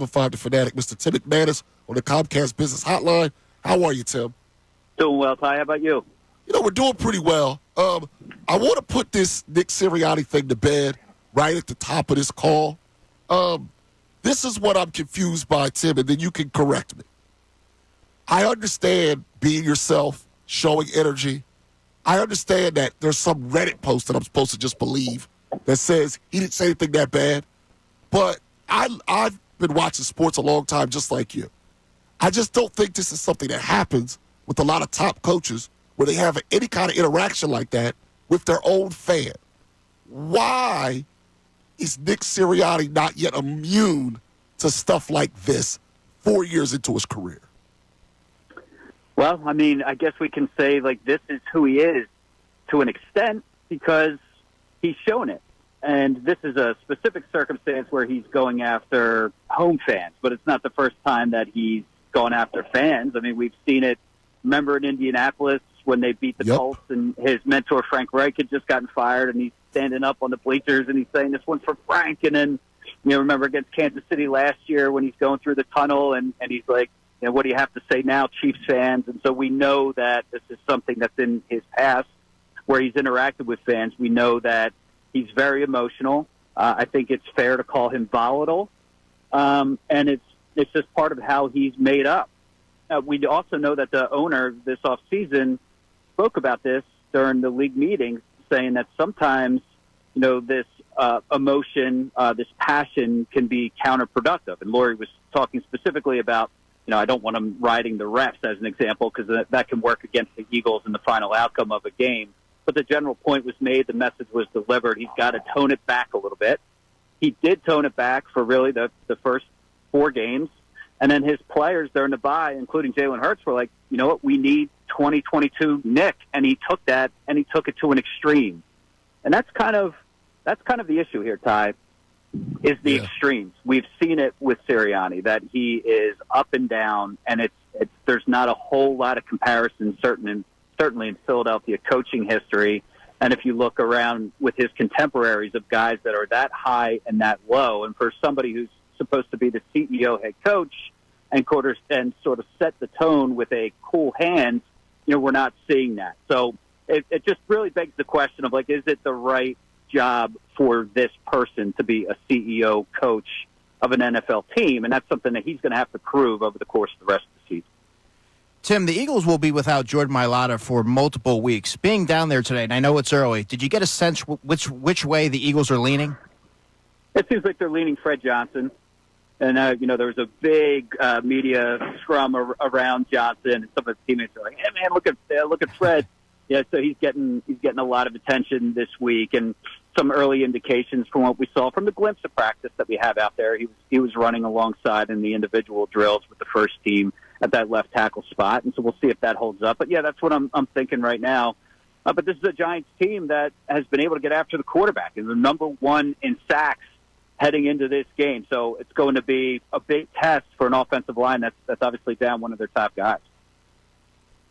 5 to Fanatic, Mr. Tim McManus on the Comcast Business Hotline. How are you, Tim? Doing well, Ty. How about you? You know, we're doing pretty well. I want to put this Nick Sirianni thing to bed right at the top of this call. This is what I'm confused by, Tim, and then you can correct me. I understand being yourself, showing energy. I understand that there's some Reddit post that I'm supposed to just believe that says he didn't say anything that bad. But I've been watching sports a long time just like you. I just don't think this is something that happens with a lot of top coaches where they have any kind of interaction like that with their own fan. Why is Nick Sirianni not yet immune to stuff like this 4 years into his career? Well, I mean, I guess we can say, like, this is who he is to an extent because he's shown it. And this is a specific circumstance where he's going after home fans, but it's not the first time that he's gone after fans. I mean, we've seen it. Remember in Indianapolis when they beat the Colts and his mentor Frank Reich had just gotten fired and he's standing up on the bleachers and he's saying this one's for Frank. And then, remember against Kansas City last year when he's going through the tunnel and he's like, what do you have to say now, Chiefs fans? And so we know that this is something that's in his past where he's interacted with fans. We know that he's very emotional. I think it's fair to call him volatile. And it's just part of how he's made up. We also know that the owner this offseason spoke about this during the league meetings, saying that sometimes, this emotion, this passion can be counterproductive. And Lori was talking specifically about, I don't want him riding the refs as an example because that can work against the Eagles in the final outcome of a game. But the general point was made, the message was delivered. He's got to tone it back a little bit. He did tone it back for really the first 4 games. And then his players during the bye, including Jalen Hurts, were like, you know what, we need 2022 Nick. And he took that and he took it to an extreme. And that's kind of the issue here, Ty, is the extremes. We've seen it with Sirianni, that he is up and down, and there's not a whole lot of comparison, certainly in Philadelphia coaching history. And if you look around with his contemporaries of guys that are that high and that low, and for somebody who's supposed to be the CEO head coach and sort of set the tone with a cool hand, we're not seeing that. So it just really begs the question of, like, is it the right job for this person to be a CEO coach of an NFL team? And that's something that he's going to have to prove over the course of the rest of the season. Tim, the Eagles will be without Jordan Mailata for multiple weeks. Being down there today, and I know it's early, did you get a sense which way the Eagles are leaning? It seems like they're leaning Fred Johnson. And, there was a big media scrum around Johnson, and some of his teammates are like, hey, man, look at Fred. Yeah, so he's getting a lot of attention this week, and some early indications from what we saw from the glimpse of practice that we have out there. He was running alongside in the individual drills with the first team at that left tackle spot, and so we'll see if that holds up. But yeah, that's what I'm thinking right now. But this is a Giants team that has been able to get after the quarterback, and they're number 1 in sacks heading into this game. So it's going to be a big test for an offensive line that's obviously down one of their top guys.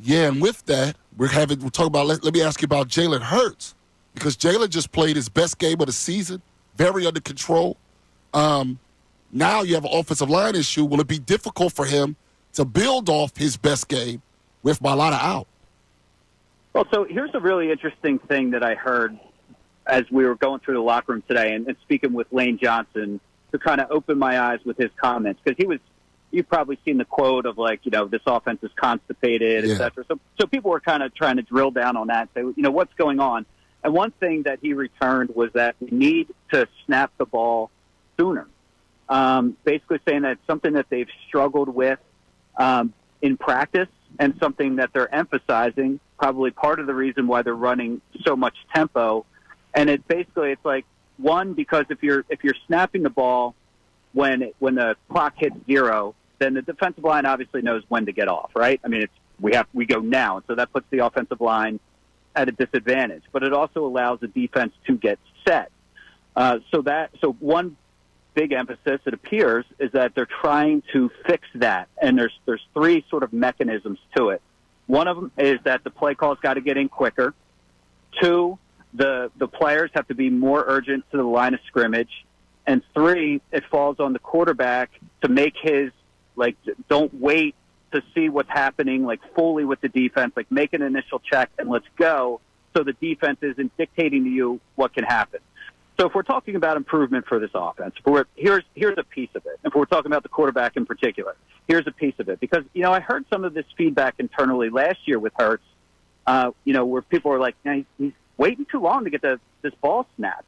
Yeah, and with that, we're talking about. Let me ask you about Jalen Hurts, because Jalen just played his best game of the season, very under control. Now you have an offensive line issue. Will it be difficult for him to build off his best game with Mailata out? Well, so here's a really interesting thing that I heard as we were going through the locker room today and speaking with Lane Johnson to kind of open my eyes with his comments, because you've probably seen the quote of, like, this offense is constipated, et cetera. So people were kind of trying to drill down on that, say, what's going on? And one thing that he returned was that we need to snap the ball sooner. Basically saying that it's something that they've struggled with in practice and something that they're emphasizing, probably part of the reason why they're running so much tempo. And it's like, one, because if you're snapping the ball when the clock hits 0, then the defensive line obviously knows when to get off, right? I mean, we go now, and so that puts the offensive line at a disadvantage. But it also allows the defense to get set. So one big emphasis, it appears, is that they're trying to fix that, and there's 3 sort of mechanisms to it. One of them is that the play call's got to get in quicker. 2, the players have to be more urgent to the line of scrimmage. And 3, it falls on the quarterback to make his, like, don't wait to see what's happening, like, fully with the defense, like, make an initial check and let's go, so the defense isn't dictating to you what can happen. So if we're talking about improvement for this offense, here's a piece of it. If we're talking about the quarterback in particular, here's a piece of it. Because, I heard some of this feedback internally last year with Hurts, where people were like, he's waiting too long to get this ball snapped.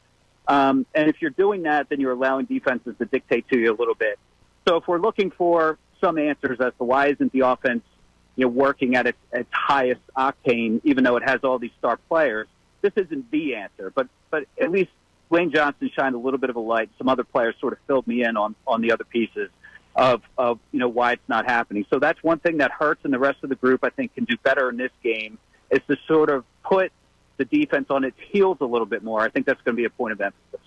And if you're doing that, then you're allowing defenses to dictate to you a little bit. So if we're looking for some answers as to why isn't the offense, working at its highest octane, even though it has all these star players, this isn't the answer. But at least Lane Johnson shined a little bit of a light. Some other players sort of filled me in on the other pieces of why it's not happening. So that's one thing that Hurts and the rest of the group, I think, can do better in this game, is to sort of put the defense on its heels a little bit more. I think that's going to be a point of emphasis.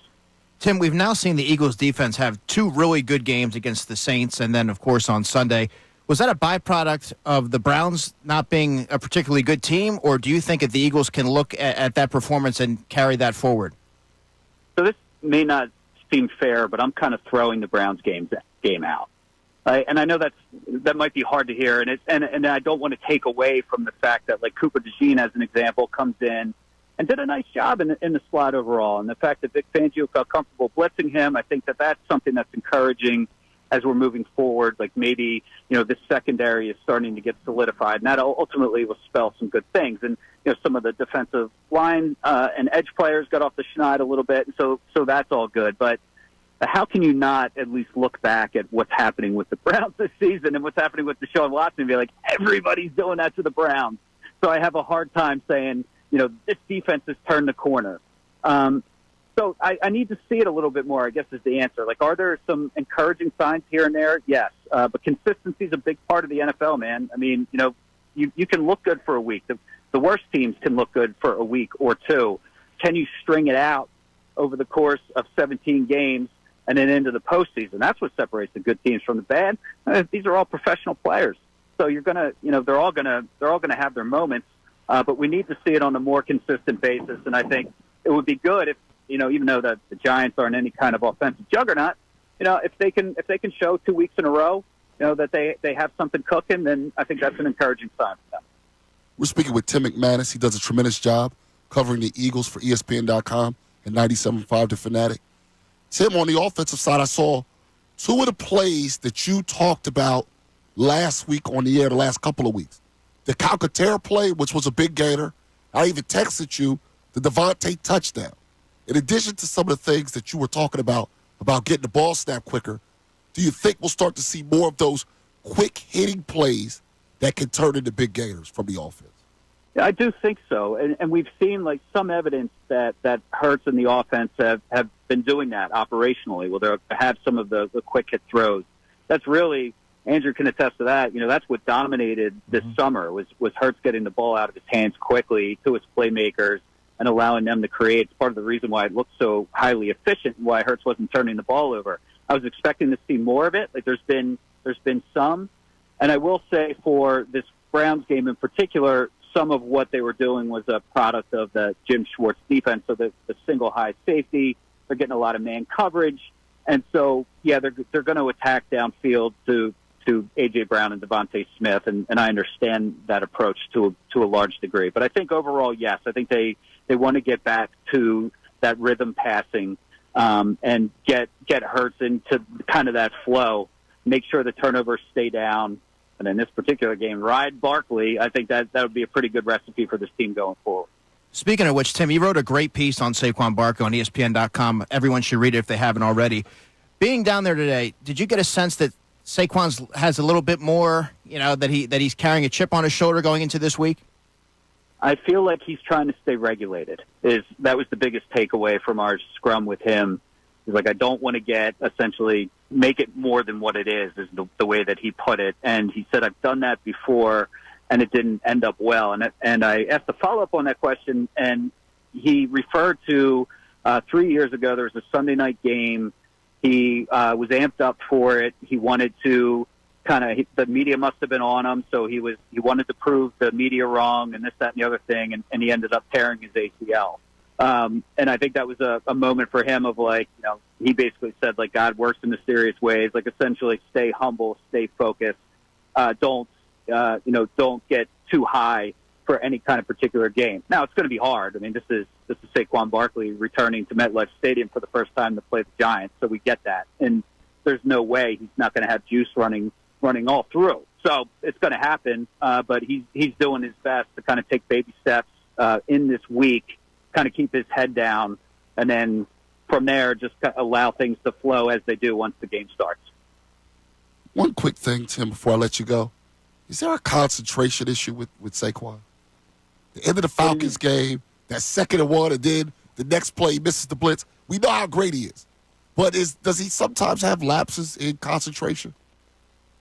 Tim, we've now seen the Eagles defense have 2 really good games against the Saints and then, of course, on Sunday. Was that a byproduct of the Browns not being a particularly good team, or do you think that the Eagles can look at that performance and carry that forward? So this may not seem fair, but I'm kind of throwing the Browns game out. And I know that might be hard to hear, and I don't want to take away from the fact that, like, Cooper DeJean, as an example, comes in and did a nice job in the slot overall. And the fact that Vic Fangio felt comfortable blitzing him, I think that that's something that's encouraging as we're moving forward. Like, maybe, this secondary is starting to get solidified, and that ultimately will spell some good things. And, some of the defensive line and edge players got off the schneid a little bit, and so that's all good. But how can you not at least look back at what's happening with the Browns this season and what's happening with Deshaun Watson and be like, everybody's doing that to the Browns? So I have a hard time saying, this defense has turned the corner. So I need to see it a little bit more, I guess, is the answer. Like, are there some encouraging signs here and there? Yes. But consistency is a big part of the NFL, man. I mean, you can look good for a week. The worst teams can look good for a week or two. Can you string it out over the course of 17 games and then into the postseason? That's what separates the good teams from the bad. These are all professional players. So you're going to, they're all going to have their moments. But we need to see it on a more consistent basis. And I think it would be good if, even though the Giants aren't any kind of offensive juggernaut, if they can show 2 weeks in a row, that they have something cooking, then I think that's an encouraging sign for them. We're speaking with Tim McManus. He does a tremendous job covering the Eagles for ESPN.com and 97.5 The Fanatic. Tim, on the offensive side, I saw 2 of the plays that you talked about last week on the air, the last couple of weeks. The Calcaterra play, which was a big gainer. I even texted you the Devontae touchdown. In addition to some of the things that you were talking about getting the ball snapped quicker, do you think we'll start to see more of those quick-hitting plays that can turn into big gainers from the offense? Yeah, I do think so. And we've seen, like, some evidence that Hurts and the offense have been doing that operationally. Well, they have some of the quick-hit throws. That's really, Andrew can attest to that. That's what dominated this summer was Hurts getting the ball out of his hands quickly to his playmakers and allowing them to create. It's part of the reason why it looked so highly efficient and why Hurts wasn't turning the ball over. I was expecting to see more of it. Like, there's been some. And I will say for this Browns game in particular, some of what they were doing was a product of the Jim Schwartz defense. So the single high safety, they're getting a lot of man coverage. And so, yeah, they're going to attack downfield to A.J. Brown and Devontae Smith. And I understand that approach to a large degree. But I think overall, yes, I think they want to get back to that rhythm passing and get Hurts into kind of that flow, make sure the turnovers stay down. And in this particular game, ride Barkley. I think that would be a pretty good recipe for this team going forward. Speaking of which, Tim, you wrote a great piece on Saquon Barkley on ESPN.com. Everyone should read it if they haven't already. Being down there today, did you get a sense that Saquon has a little bit more, that he's carrying a chip on his shoulder going into this week? I feel like he's trying to stay regulated. That was the biggest takeaway from our scrum with him. He's like, I don't want to make it more than what it is the way that he put it. And he said, I've done that before, and it didn't end up well. And I asked a follow-up on that question, and he referred to 3 years ago, there was a Sunday night game. He was amped up for it. He wanted to the media must have been on him, so he wanted to prove the media wrong and this, that, and the other thing, and he ended up tearing his ACL. And I think that was a moment for him of like, he basically said, like, God works in mysterious ways, like essentially stay humble, stay focused, don't get too high for any kind of particular game. Now, it's going to be hard. I mean, this is Saquon Barkley returning to MetLife Stadium for the first time to play the Giants, so we get that. And there's no way he's not going to have juice running all through. So it's going to happen, but he's doing his best to kind of take baby steps in this week, kind of keep his head down, and then from there just allow things to flow as they do once the game starts. One quick thing, Tim, before I let you go. Is there a concentration issue with Saquon? The end of the Falcons game, that 2nd and 1, and then the next play he misses the blitz. We know how great he is. But does he sometimes have lapses in concentration?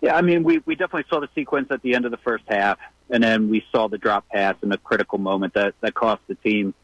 Yeah, I mean, we definitely saw the sequence at the end of the first half, and then we saw the drop pass in the critical moment that cost the team.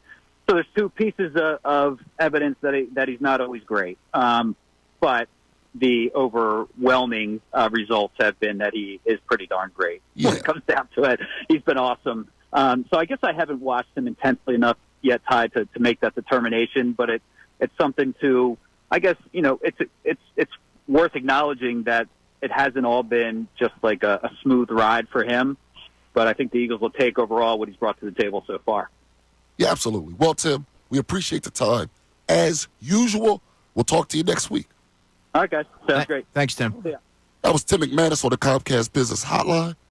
So there's two pieces of evidence that he's not always great. But the overwhelming results have been that he is pretty darn great. Yeah. When it comes down to it, he's been awesome. So I guess I haven't watched him intensely enough yet, Ty, to make that determination. But it's something to, I guess, it's worth acknowledging that it hasn't all been just like a smooth ride for him. But I think the Eagles will take overall what he's brought to the table so far. Yeah, absolutely. Well, Tim, we appreciate the time. As usual, we'll talk to you next week. All right, guys. Sounds great. Thanks, Tim. Yeah. That was Tim McManus on the Comcast Business Hotline.